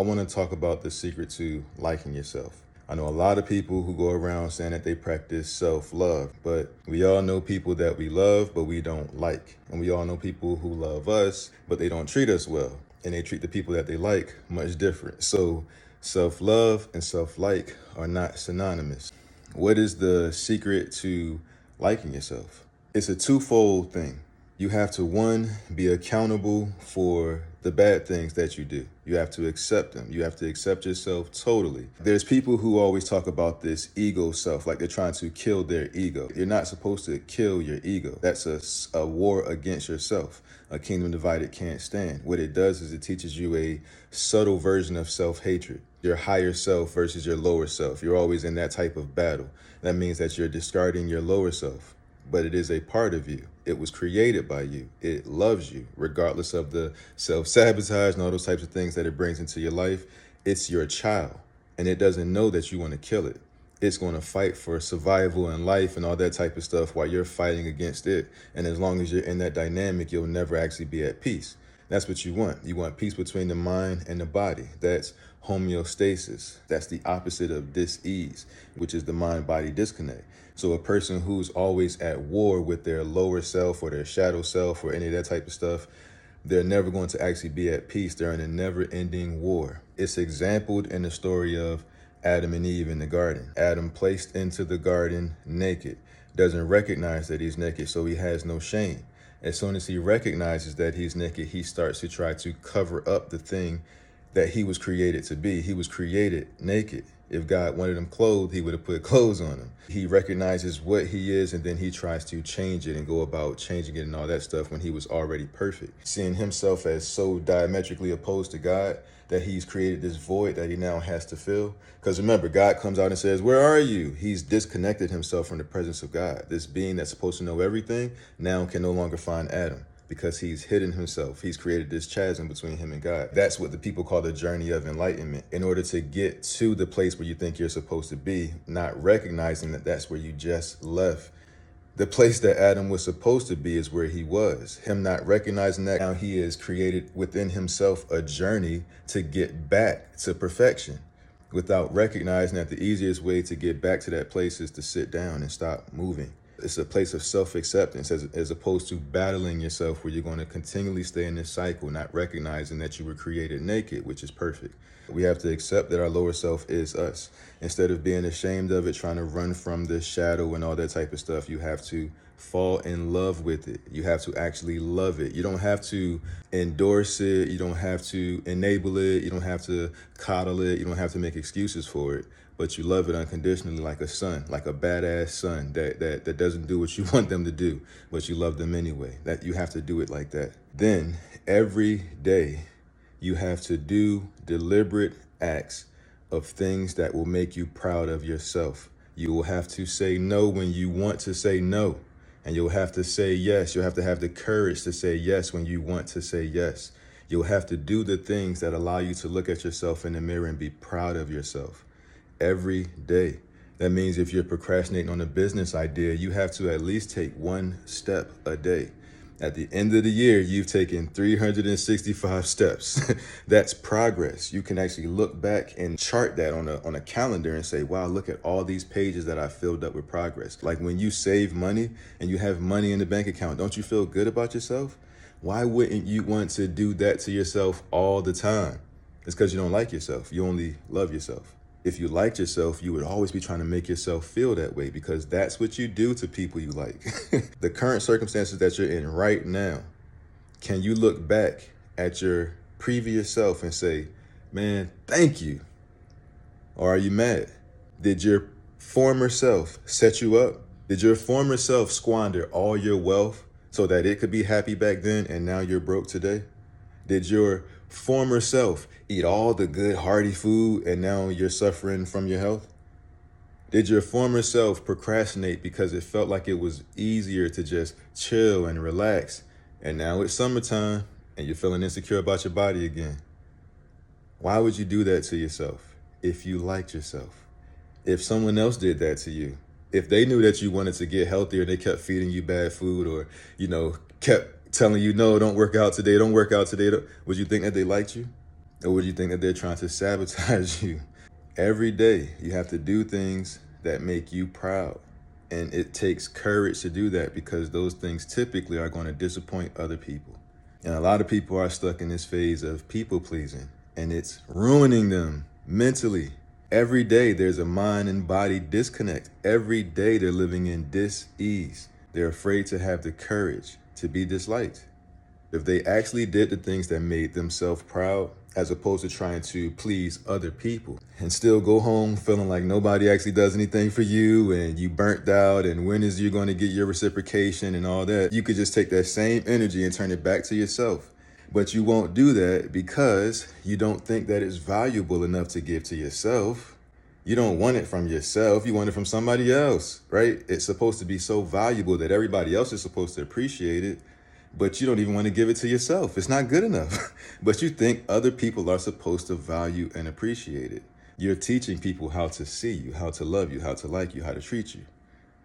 want to talk about the secret to liking yourself. I know a lot of people who go around saying that they practice self-love, but we all know people that we love, but we don't like. And we all know people who love us, but they don't treat us well. And they treat the people that they like much different. So self-love and self-like are not synonymous. What is the secret to liking yourself? It's a twofold thing. You have to, one, be accountable for the bad things that you do. You have to accept them. You have to accept yourself totally. There's people who always talk about this ego self, like they're trying to kill their ego. You're not supposed to kill your ego. That's a war against yourself. A kingdom divided can't stand. What it does is it teaches you a subtle version of self-hatred. Your higher self versus your lower self. You're always in that type of battle. That means that you're discarding your lower self. But it is a part of you. It was created by you. It loves you, regardless of the self-sabotage and all those types of things that it brings into your life. It's your child, and it doesn't know that you want to kill it. It's going to fight for survival and life and all that type of stuff while you're fighting against it. And as long as you're in that dynamic, you'll never actually be at peace. That's what you want. You want peace between the mind and the body. That's homeostasis. That's the opposite of dis-ease, which is the mind-body disconnect. So a person who's always at war with their lower self or their shadow self or any of that type of stuff, they're never going to actually be at peace. They're in a never-ending war. It's exampled in the story of Adam and Eve in the garden. Adam placed into the garden naked, doesn't recognize that he's naked, so he has no shame. As soon as he recognizes that he's naked, he starts to try to cover up the thing that he was created to be. He was created naked. If God wanted him clothed, he would have put clothes on him. He recognizes what he is, and then he tries to change it and go about changing it and all that stuff when he was already perfect. Seeing himself as so diametrically opposed to God that he's created this void that he now has to fill. Because remember, God comes out and says, "Where are you?" He's disconnected himself from the presence of God. This being that's supposed to know everything now can no longer find Adam, because he's hidden himself. He's created this chasm between him and God. That's what the people call the journey of enlightenment. In order to get to the place where you think you're supposed to be, not recognizing that that's where you just left. The place that Adam was supposed to be is where he was. Him not recognizing that, now he has created within himself a journey to get back to perfection, without recognizing that the easiest way to get back to that place is to sit down and stop moving. It's a place of self-acceptance as opposed to battling yourself, where you're going to continually stay in this cycle, not recognizing that you were created naked, which is perfect. We have to accept that our lower self is us. Instead of being ashamed of it, trying to run from the shadow and all that type of stuff, you have to fall in love with it. You have to actually love it. You don't have to endorse it. You don't have to enable it. You don't have to coddle it. You don't have to make excuses for it. But you love it unconditionally, like a son, like a badass son that doesn't do what you want them to do, but you love them anyway. That you have to do it like that. Then every day you have to do deliberate acts of things that will make you proud of yourself. You will have to say no when you want to say no. And you'll have to say yes. You'll have to have the courage to say yes when you want to say yes. You'll have to do the things that allow you to look at yourself in the mirror and be proud of yourself every day. That means if you're procrastinating on a business idea, you have to at least take one step a day. At the end of the year, you've taken 365 steps. That's progress. You can actually look back and chart that on a calendar and say, wow, look at all these pages that I filled up with progress. Like when you save money and you have money in the bank account, don't you feel good about yourself? Why wouldn't you want to do that to yourself all the time? It's because you don't like yourself. You only love yourself. If you liked yourself, you would always be trying to make yourself feel that way, because that's what you do to people you like. The current circumstances that you're in right now, can you look back at your previous self and say, man, thank you? Or are you mad? Did your former self set you up? Did your former self squander all your wealth so that it could be happy back then and now you're broke today? Did your former self eat all the good hearty food and now you're suffering from your health? Did your former self procrastinate because it felt like it was easier to just chill and relax, and now it's summertime and you're feeling insecure about your body again? Why would you do that to yourself if you liked yourself? If someone else did that to you, if they knew that you wanted to get healthier, they kept feeding you bad food, or, kept telling you, no, don't work out today, would you think that they liked you? Or would you think that they're trying to sabotage you? Every day, you have to do things that make you proud. And it takes courage to do that because those things typically are going to disappoint other people. And a lot of people are stuck in this phase of people pleasing, and it's ruining them mentally. Every day, there's a mind and body disconnect. Every day, they're living in dis-ease. They're afraid to have the courage to be disliked. If they actually did the things that made themselves proud, as opposed to trying to please other people and still go home feeling like nobody actually does anything for you and you burnt out and when is you going to get your reciprocation and all that, you could just take that same energy and turn it back to yourself. But you won't do that because you don't think that it's valuable enough to give to yourself. You don't want it from yourself. You want it from somebody else, right? It's supposed to be so valuable that everybody else is supposed to appreciate it. But you don't even want to give it to yourself. It's not good enough. But you think other people are supposed to value and appreciate it. You're teaching people how to see you, how to love you, how to like you, how to treat you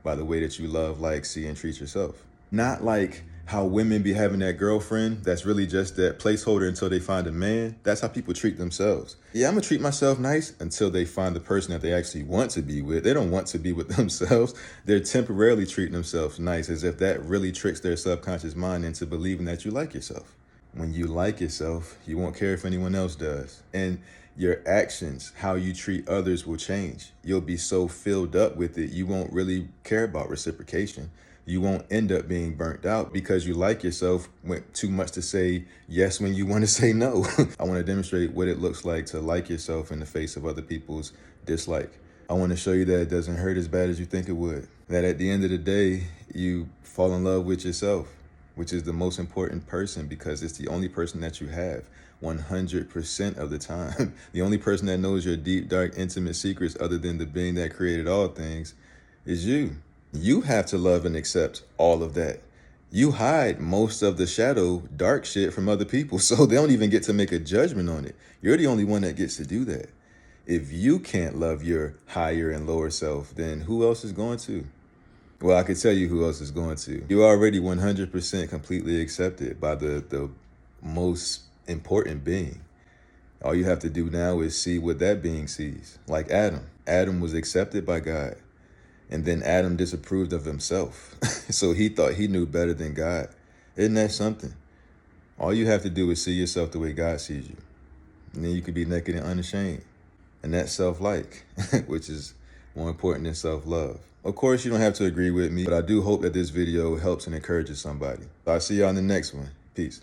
by the way that you love, like, see, and treat yourself. Not like how women be having that girlfriend that's really just that placeholder until they find a man. That's how people treat themselves. Yeah, I'm gonna treat myself nice until they find the person that they actually want to be with. They don't want to be with themselves. They're temporarily treating themselves nice, as if that really tricks their subconscious mind into believing that you like yourself. When you like yourself, you won't care if anyone else does. And your actions, how you treat others, will change. You'll be so filled up with it, you won't really care about reciprocation. You won't end up being burnt out because you like yourself, went too much to say yes when you want to say no. I want to demonstrate what it looks like to like yourself in the face of other people's dislike. I want to show you that it doesn't hurt as bad as you think it would. That at the end of the day, you fall in love with yourself, which is the most important person because it's the only person that you have 100% of the time. The only person that knows your deep, dark, intimate secrets other than the being that created all things is you. You have to love and accept all of that. You hide most of the shadow, dark shit from other people, so they don't even get to make a judgment on it. You're the only one that gets to do that. If you can't love your higher and lower self, then who else is going to? Well, I could tell you who else is going to. You're already 100% completely accepted by the most important being. All you have to do now is see what that being sees. Like Adam. Adam was accepted by God. And then Adam disapproved of himself. So he thought he knew better than God. Isn't that something? All you have to do is see yourself the way God sees you. And then you can be naked and unashamed. And that's self-like, which is more important than self-love. Of course, you don't have to agree with me, but I do hope that this video helps and encourages somebody. So I'll see y'all in the next one. Peace.